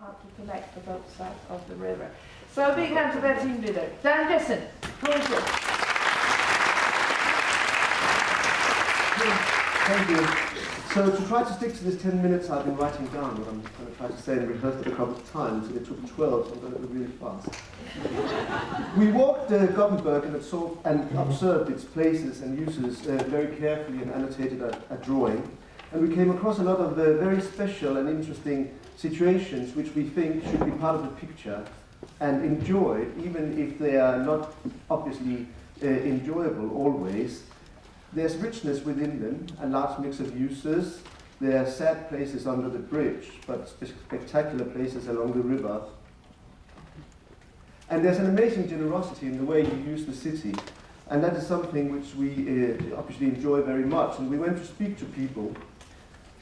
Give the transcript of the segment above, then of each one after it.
how to connect the both sides of the river. So a big hand to their team leader. Dan Jessen, floor is yours. Thank you. So to try to stick to this 10 minutes, I've been writing down what I'm going to try to say and rehearsed it a couple of times, and it took 12, so I'm going to go really fast. We walked Gothenburg and observed its places and uses very carefully and annotated a drawing. And we came across a lot of very special and interesting situations which we think should be part of the picture and enjoyed, even if they are not obviously enjoyable always. There's richness within them, a large mix of uses. There are sad places under the bridge, but spectacular places along the river. And there's an amazing generosity in the way you use the city. And that is something which we obviously enjoy very much. And we went to speak to people.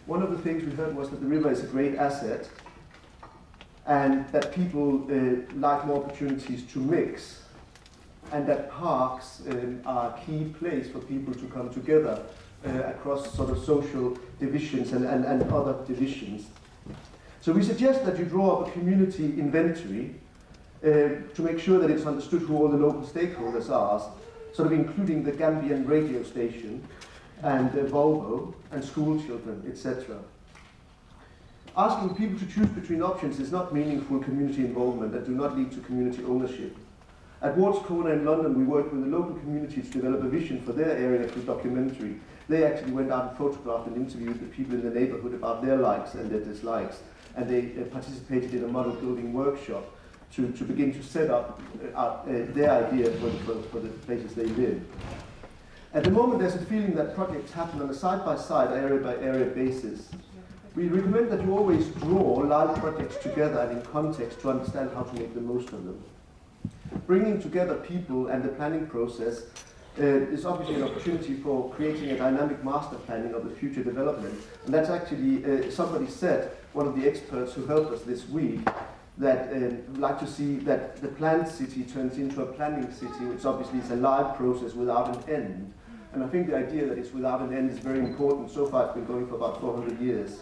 One of the things we heard was that the river is a great asset and that people like more opportunities to mix, and that parks are a key place for people to come together across sort of social divisions and other divisions. So we suggest that you draw up a community inventory to make sure that it's understood who all the local stakeholders are, sort of including the Gambian radio station and Volvo and school children, etc. Asking people to choose between options is not meaningful community involvement and do not lead to community ownership. At Ward's Corner in London, we worked with the local community to develop a vision for their area through documentary. They actually went out and photographed and interviewed the people in the neighborhood about their likes and their dislikes. And they participated in a model building workshop to begin to set up their idea for the places they live. At the moment, there's a feeling that projects happen on a side-by-side, area-by-area basis. We recommend that you always draw live projects together and in context to understand how to make the most of them. Bringing together people and the planning process is obviously an opportunity for creating a dynamic master planning of the future development. And that's actually, somebody said, one of the experts who helped us this week, that would like to see that the planned city turns into a planning city, which obviously is a live process without an end. And I think the idea that it's without an end is very important. So far it's been going for about 400 years.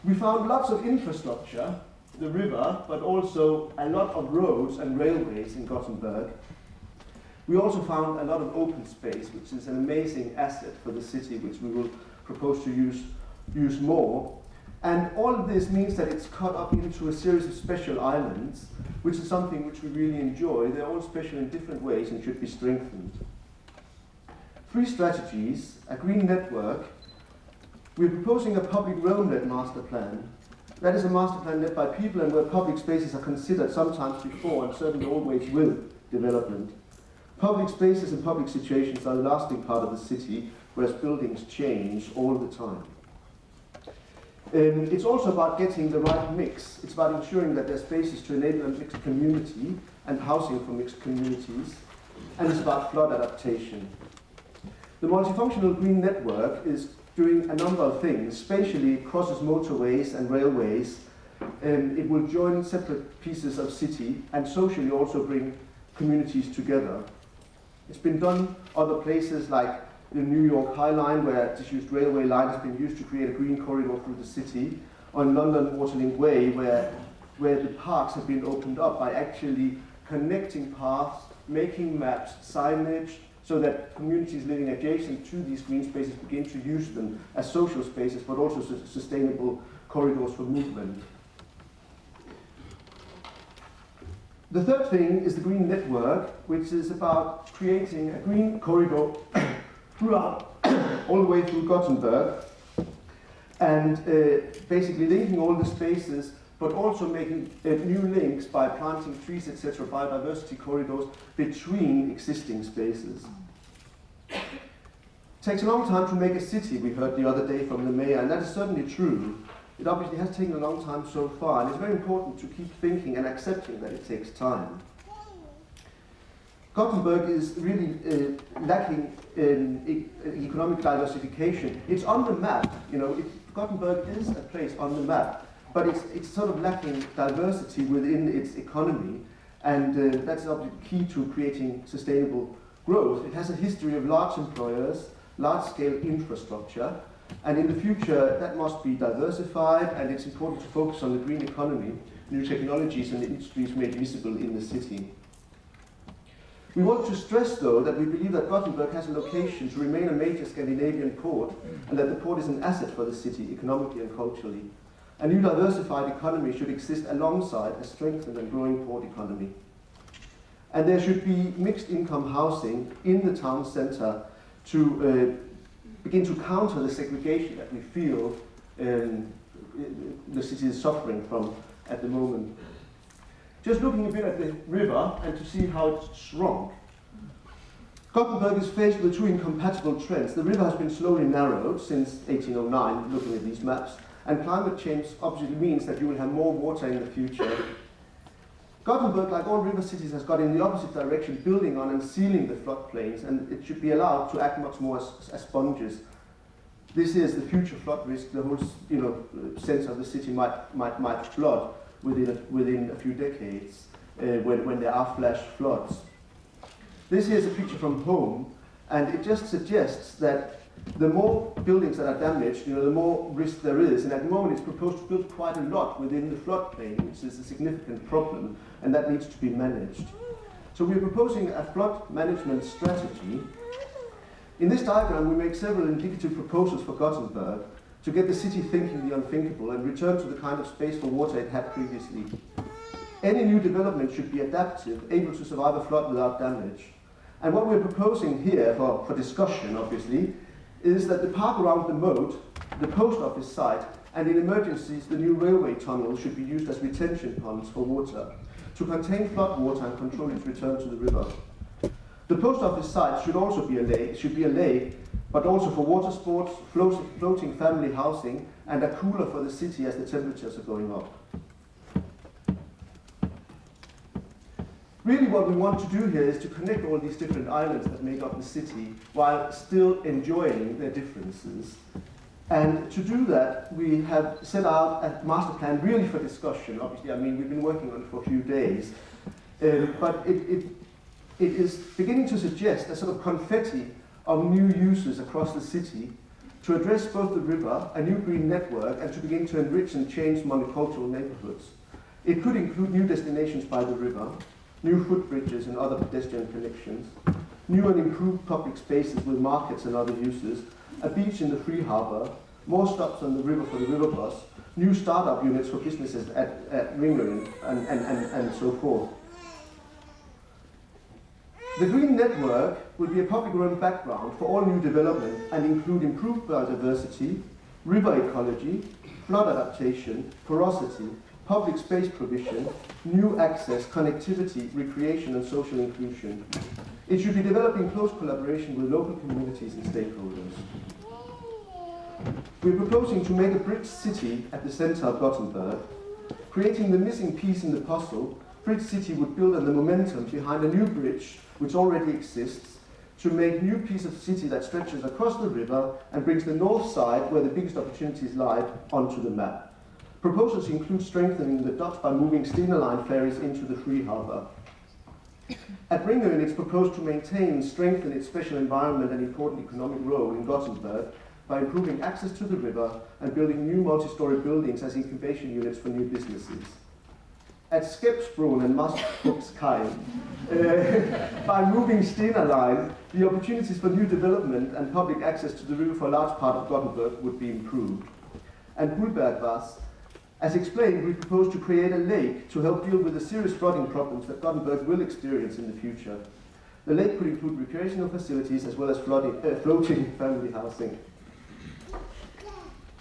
We found lots of infrastructure, the river, but also a lot of roads and railways in Gothenburg. We also found a lot of open space, which is an amazing asset for the city, which we will propose to use more. And all of this means that it's cut up into a series of special islands, which is something which we really enjoy. They're all special in different ways and should be strengthened. 3 strategies, a green network. We're proposing a public realm-led master plan. That is a master plan led by people and where public spaces are considered sometimes before and certainly always with development. Public spaces and public situations are the lasting part of the city, whereas buildings change all the time. It's also about getting the right mix. It's about ensuring that there are spaces to enable a mixed community and housing for mixed communities. And it's about flood adaptation. The multifunctional green network is doing a number of things. Spatially, it crosses motorways and railways. It will join separate pieces of city and socially also bring communities together. It's been done other places like the New York High Line, where a disused railway line has been used to create a green corridor through the city, or in London Waterlink Way, where the parks have been opened up by actually connecting paths, making maps, signage, so that communities living adjacent to these green spaces begin to use them as social spaces, but also sustainable corridors for movement. The third thing is the green network, which is about creating a green corridor throughout, all the way through Gothenburg, and basically linking all the spaces, but also making new links by planting trees, etc., biodiversity corridors between existing spaces. It takes a long time to make a city, we heard the other day from the mayor, and that is certainly true. It obviously has taken a long time so far, and it's very important to keep thinking and accepting that it takes time. Gothenburg is really lacking in economic diversification. It's on the map, you know, Gothenburg is a place on the map, but it's sort of lacking diversity within its economy, and that's obviously key to creating sustainable growth. It has a history of large employers, large-scale infrastructure, And in the future, that must be diversified, and it's important to focus on the green economy, new technologies and industries made visible in the city. We want to stress, though, that we believe that Gothenburg has a location to remain a major Scandinavian port, and that the port is an asset for the city, economically and culturally. A new diversified economy should exist alongside a strengthened and growing port economy. And there should be mixed income housing in the town centre to begin to counter the segregation that we feel the city is suffering from at the moment. Just looking a bit at the river and to see how it's shrunk. Gothenburg is faced with two incompatible trends. The river has been slowly narrowed since 1809, looking at these maps, and climate change obviously means that you will have more water in the future. Gothenburg, like all river cities, has got in the opposite direction, building on and sealing the floodplains, and it should be allowed to act much more as sponges. This is the future flood risk. The whole, sense of the city might flood within a few decades when there are flash floods. This here is a picture from home, and it just suggests that the more buildings that are damaged, the more risk there is. And at the moment, it's proposed to build quite a lot within the floodplain, which is a significant problem, and that needs to be managed. So we're proposing a flood management strategy. In this diagram, we make several indicative proposals for Gothenburg to get the city thinking the unthinkable and return to the kind of space for water it had previously. Any new development should be adaptive, able to survive a flood without damage. And what we're proposing here for discussion, obviously, is that the park around the moat, the post office site, and in emergencies, the new railway tunnel should be used as retention ponds for water to contain flood water and control its return to the river. The post office site should also be a lake, but also for water sports, floating family housing, and a cooler for the city as the temperatures are going up. Really what we want to do here is to connect all these different islands that make up the city while still enjoying their differences. And to do that, we have set out a master plan really for discussion. Obviously, we've been working on it for a few days, but it is beginning to suggest a sort of confetti of new uses across the city to address both the river, a new green network, and to begin to enrich and change monocultural neighborhoods. It could include new destinations by the river, new footbridges and other pedestrian connections, new and improved public spaces with markets and other uses, a beach in the free harbour, more stops on the river for the river bus, new startup units for businesses at Ringøen, and so forth. The Green Network will be a public-run background for all new development and include improved biodiversity, river ecology, flood adaptation, porosity, public space provision, new access, connectivity, recreation and social inclusion. It should be developed in close collaboration with local communities and stakeholders. We're proposing to make a bridge city at the centre of Gothenburg. Creating the missing piece in the puzzle, Bridge City would build on the momentum behind a new bridge which already exists to make a new piece of city that stretches across the river and brings the north side, where the biggest opportunities lie, onto the map. Proposals include strengthening the docks by moving Stena Line ferries into the free harbour. At Ringøen, it's proposed to maintain and strengthen its special environment and important economic role in Gothenburg by improving access to the river and building new multi-storey buildings as incubation units for new businesses. At Skeppsbron and Karin, by moving Stena Line, the opportunities for new development and public access to the river for a large part of Gothenburg would be improved. And Gullbergvass, as explained, we propose to create a lake to help deal with the serious flooding problems that Gothenburg will experience in the future. The lake could include recreational facilities as well as floating family housing.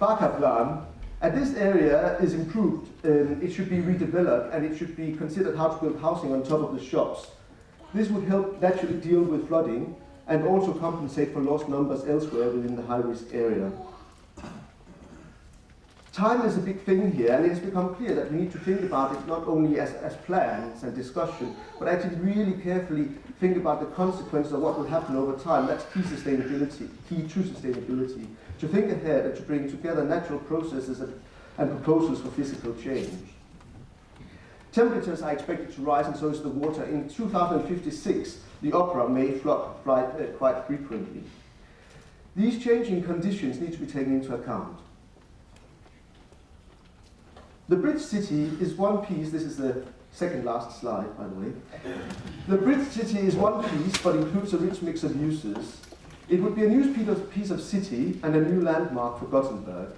Bakaplan. As this area is improved, it should be redeveloped and it should be considered how to build housing on top of the shops. This would help naturally deal with flooding and also compensate for lost numbers elsewhere within the high-risk area. Time is a big thing here, and it has become clear that we need to think about it not only as plans and discussion, but actually really carefully think about the consequences of what will happen over time. That's key to sustainability. To think ahead and to bring together natural processes and proposals for physical change. Temperatures are expected to rise, and so is the water. In 2056, the Opera may flood quite frequently. These changing conditions need to be taken into account. The bridge city is one piece, this is the second last slide, by the way. The bridge city is one piece, but includes a rich mix of uses. It would be a new piece of city and a new landmark for Gothenburg.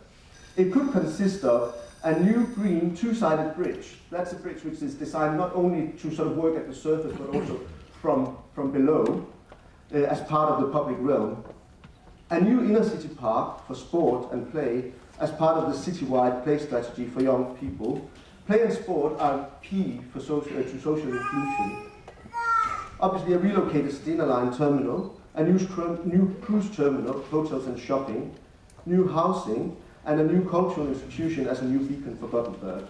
It could consist of a new green two-sided bridge. That's a bridge which is designed not only to sort of work at the surface, but also from below, as part of the public realm. A new inner city park for sport and play as part of the citywide play strategy for young people. Play and sport are key for social inclusion. Obviously, a relocated Stena Line terminal, a new cruise terminal, hotels and shopping, new housing, and a new cultural institution as a new beacon for Gothenburg.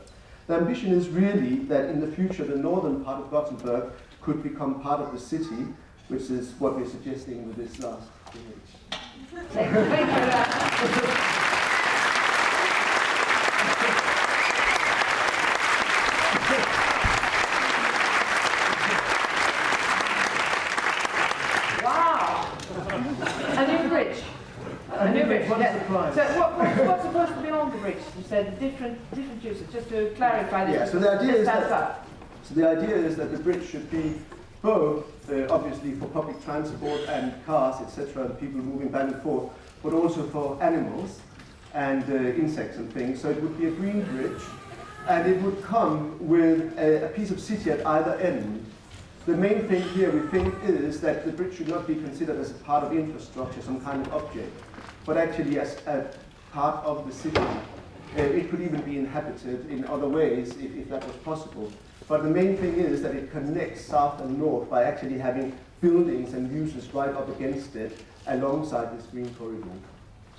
The ambition is really that in the future the northern part of Gothenburg could become part of the city, which is what we're suggesting with this last image. Thank you for that. A new bridge. Yeah. So what's supposed to be on the bridge? You said different uses. Just to clarify this. Yeah. So the idea is that the bridge should be both obviously for public transport and cars, etc., and people moving back and forth, but also for animals and insects and things. So it would be a green bridge, and it would come with a piece of city at either end. The main thing here, we think, is that the bridge should not be considered as a part of infrastructure, some kind of object, but actually as a part of the city. It could even be inhabited in other ways if that was possible. But the main thing is that it connects south and north by actually having buildings and uses right up against it alongside this green corridor.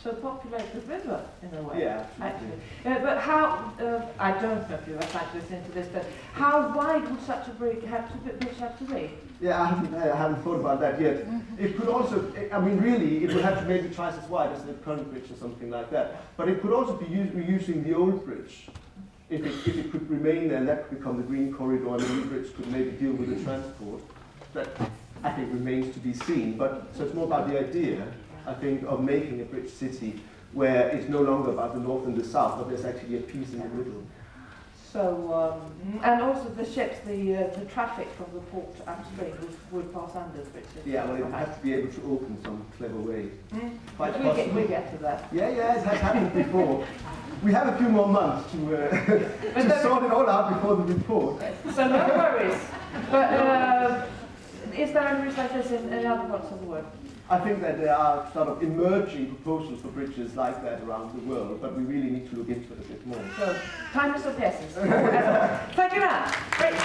So populate the river in a way. Yeah, actually. But how? I don't know if you have time to listen to this, but how wide would such a bridge have to be? Yeah, I haven't thought about that yet. It could also, I mean, really, it would have to maybe twice as wide as the current bridge or something like that. But it could also be reusing the old bridge. If it could remain there, that could become the green corridor, and the new bridge could maybe deal with the transport. That, I think, remains to be seen. But so it's more about the idea, I think, of making a bridge city where it's no longer about the north and the south, but there's actually a piece in the middle. So, and also the ships, the traffic from the port upstream would pass under the bridge city. Yeah, well, it would have to be able to open some clever way. We get to that. Yeah, it has happened before. We have a few more months to sort it all out before the report. So no worries. But is there any reason like this in other parts of the world? I think that there are sort of emerging proposals for bridges like that around the world, but we really need to look into it a bit more. So, time is of the essence. Thank you, Anne. Great.